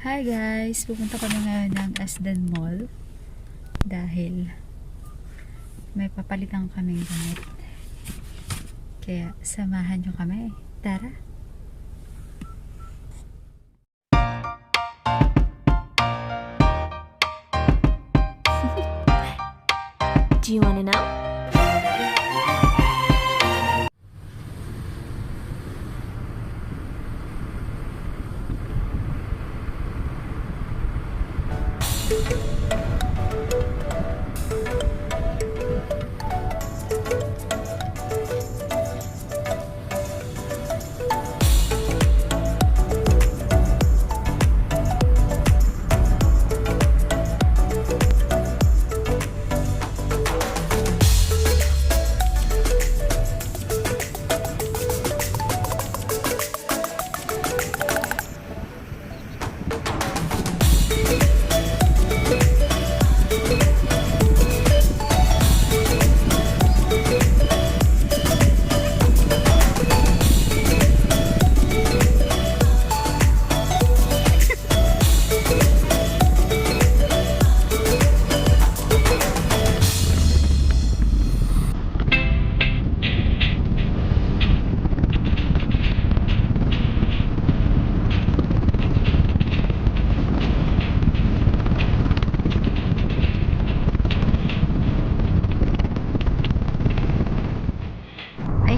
Hi guys! Pupunta kami ngayon ng Asdan Mall dahil may papalitan kaming gamit. Kaya samahan nyo kami. Tara! Do you want to know?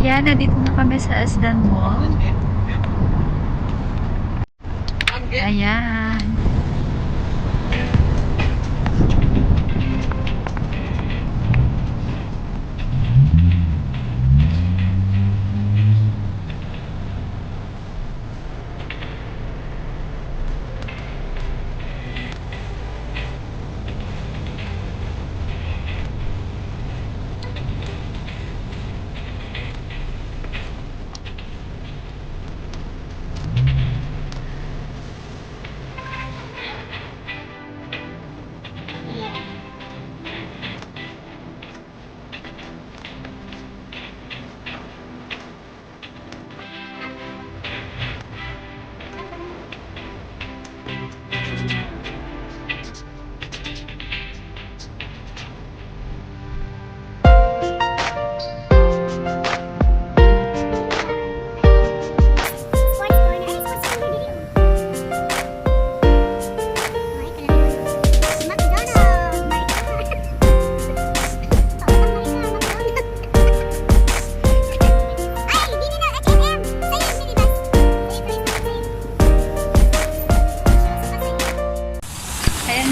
Ayan, nandito na kami sa Asdan Mall. Ayan.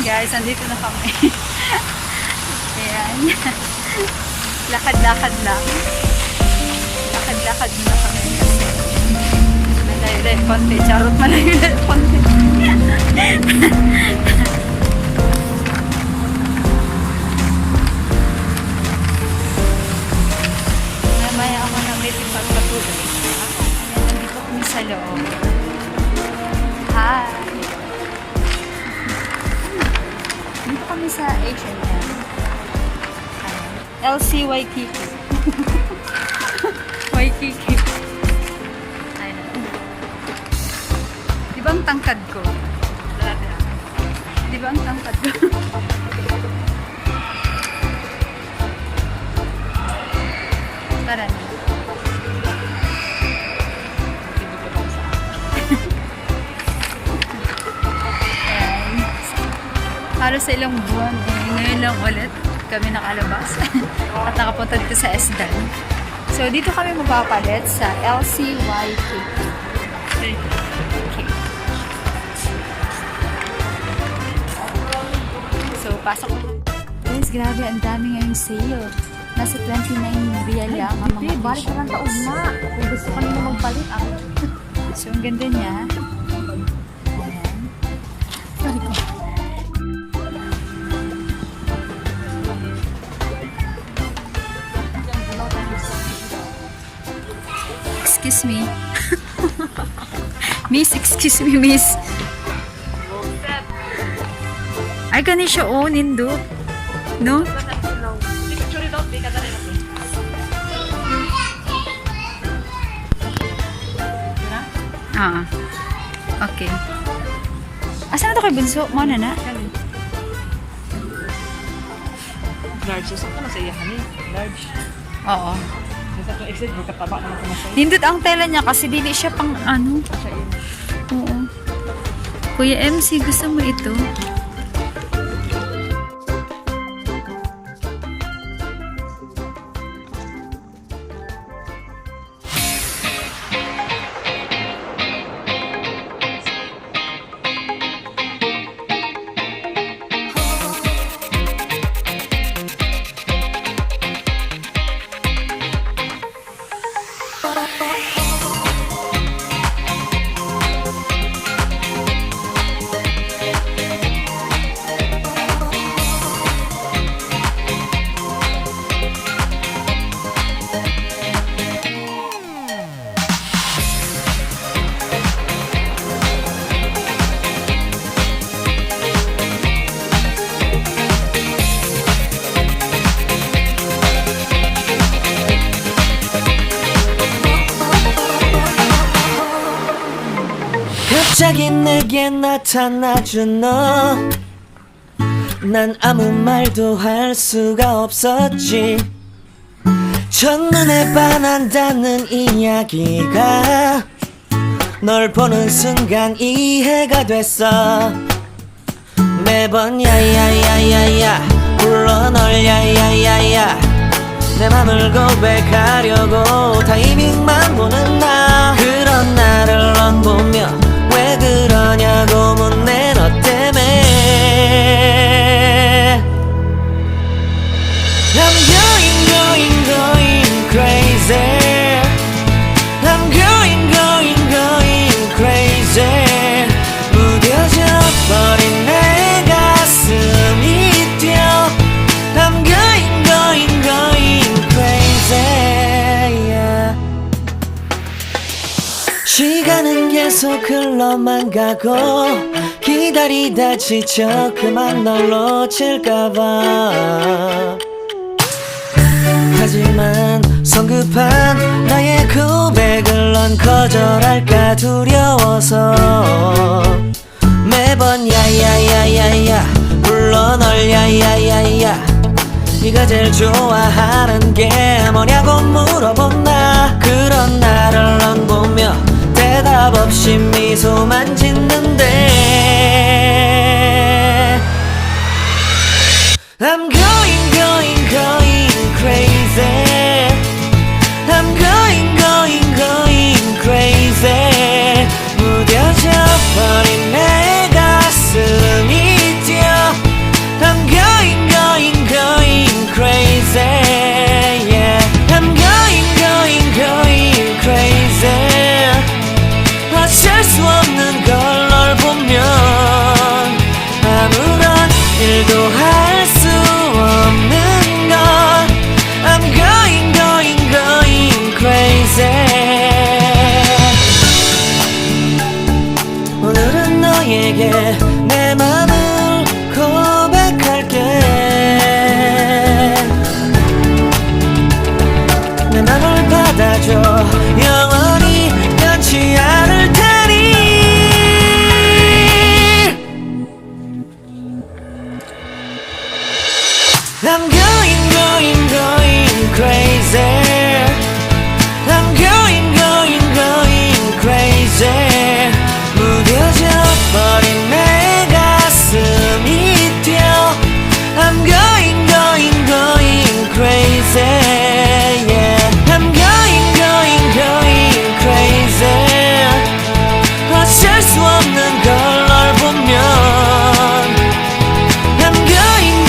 Guys, andito na kami. Ayan. Lakad-lakad lang. Lakad-lakad muna kami kasi malayo-layo konti. Charot, malayo-layo konti. Mamaya ako na may pagpatuloy. Ayan, nandito kami sa loob. Hi! Dito kami sa H&M. LC Waikiki. Waikiki. Ayun. Di ba ang tangkad ko? Di ba ang tangkad ko? Tara na. Halos sa ilang buwan, ngayon lang ulit kami nakalabas at nakapunta dito sa Asdan. So, dito kami mapapalit sa LCYK. Okay. So, pasok ko. Guys, grabe, ang dami ngayong sale. Nasa 29 real lang ang mga t-shirt. Balik ka ng taon na. Kung gusto ka nyo magpalit, So, ang ganda niya. Ayan. Sorry ko. Excuse me. Miss, excuse me, miss. Ay, gani siya, oh, nindot. No? Ah. Okay. Asa na to kay Bunso? Mo na na? Large. So, sakto na sa iyahan eh. Large. Oo. Kasi ito exit, magkataba naman sa masay. Nindot ang tela niya kasi dili siya pang ano. Siya yun. Oo. Kuya MC, gusto mo ito? 갑자기 내게 나타나준 너, 난 아무 말도 할 수가 없었지. 첫눈에 반한다는 이야기가 널 보는 순간 이해가 됐어. 매번 야야야야야 불러 널 야야야야, 내 맘을 고백하려고 타이밍만 보는 나. 그런 나를 넌 보며 왜 그러냐고 묻네. 너 때문에 I'm going crazy. I'm going crazy. 무뎌져 버린 내 가슴이 뛰어. I'm going crazy, yeah. 시간은 계속 흘러만 가고 기다리다 지쳐 그만 널 놓칠까봐. 하지만 성급한 나의 고백을 넌 거절할까 두려워서 매번 야야야야야 불러 널 야야야야. 네가 제일 좋아하는 게 뭐냐고 물어본 나. 그런 나를 넌 보며 대답 없이 미소만 짓는데 I'm going crazy. I'm going crazy. 무뎌져 버린 내 가슴이 뛰어. I'm going crazy, yeah. I'm going crazy. 어쩔 수 없는 걸 널 보면 아무런 일도 할 수 없는 걸. I'm going crazy. 오늘은 너에게 내 맘을 고백할게. 내 맘을 받아줘. 영원히 변치 않을 테니. I'm going crazy. I'm going crazy. 무뎌져 버린 내 가슴이 뛰어. I'm going crazy, yeah. I'm going crazy. 어쩔 수 없는 걸 널 보면 I'm going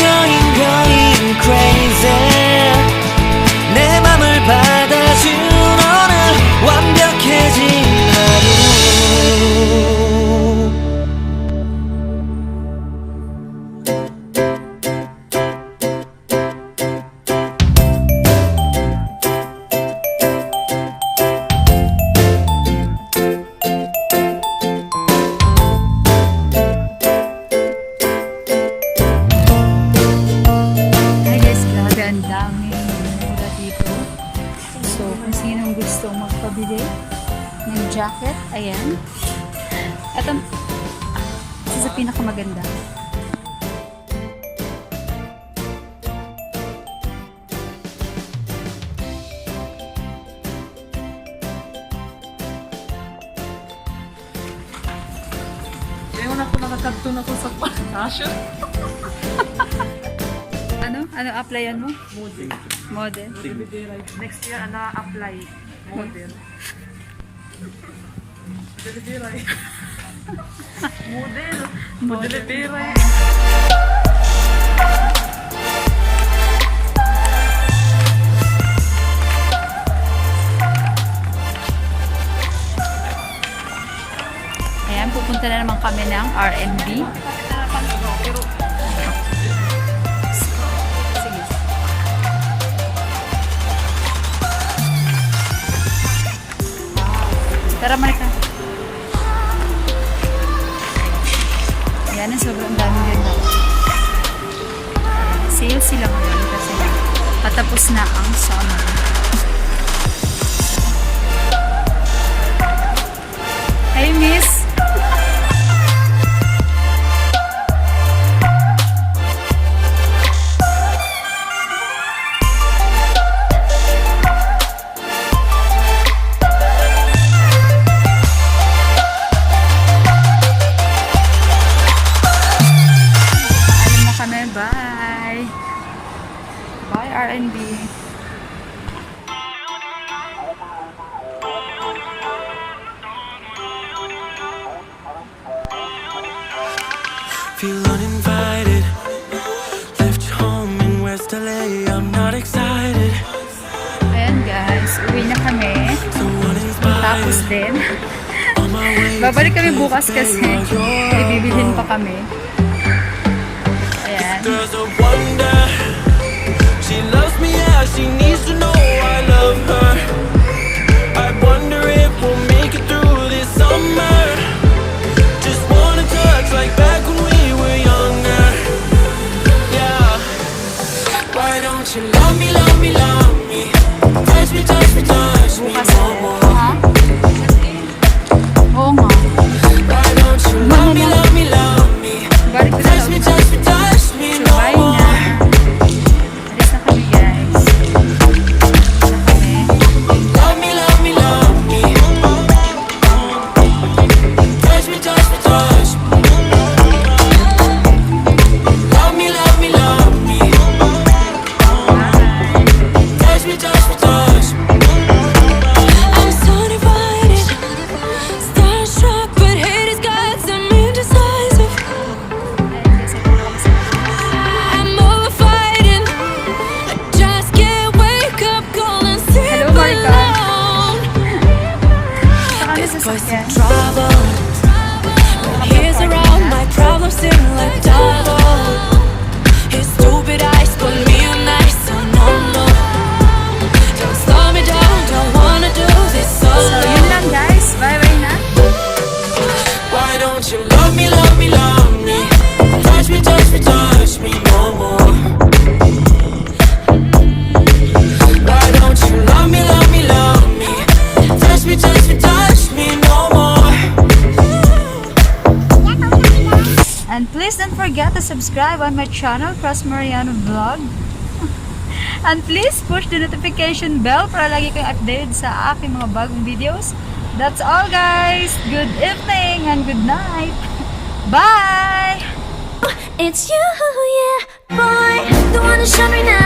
crazy. 내 맘을 받아준 오늘 완벽해진 하루. Hi guys, grabe ang dami mura dito. So, kung sinong gusto magpabili ng jacket, ayan. At ang sa pinakamaganda. Ngayon ako nakakagtun ako sa fashion. Ano applyan mo? Model. Model. Next year, apply. Model. Delivery. Model. Delivery. Ayan, pupunta na naman kami ng RMB. Sige. Tara, Marika. Ayan, ang sobrang daming ganda. Sale sila ngayon kasi patapos na ang summer. Hey, miss! Bye! Bye, R&B. Feel uninvited. Left home in West LA. I'm not excited. Ayan guys, uwi na kami. So Tapos uninspired. din. On my way. Babalik kami bukas kasi ibibilhin pa kami. Ayan. Girl's a wonder. She loves me, yeah. She needs to know I love her. I wonder if we'll make it through this summer. Just wanna touch like back when we were younger. Yeah. Why don't you love me, love me, love me? Touch me, touch me, touch me Bukas no ulit. more. Ha? Oo nga. Why don't you love me, love me, love me? Balik ko na Touch lang. me, touch me, touch me So, no bye more. na. Alis na kami guys. Alis na kami. Love me, love me, love me. Touch me, touch me, touch me. Love me, love me, love me. Touch me, touch me, touch me. I'm so divided, starstruck, but hate has got some indecisive. Ayan guys, ito na kami sa I'm over fighting, I just can't wake up cold and sleep Hello, Marika. alone. Saka kami sa sasakyan. Trouble, here's around my problems seem like double. His stupid eyes put me on ice, so no, no. Don't slow me down, don't wanna do this So, alone. yun lang guys. Bye-bye na. Why don't you love me, love me, love me? Touch me, touch me, touch me no more. Why don't you love me, love me, love me? Touch me, touch me, touch me no more. And please don't forget to subscribe on my channel, Cross Mariano Vlog. And please push the notification bell para lagi kayong updated sa aking mga bagong videos. That's all guys! Good evening and good night! Bye! It's you, yeah, boy, the one that showed me now.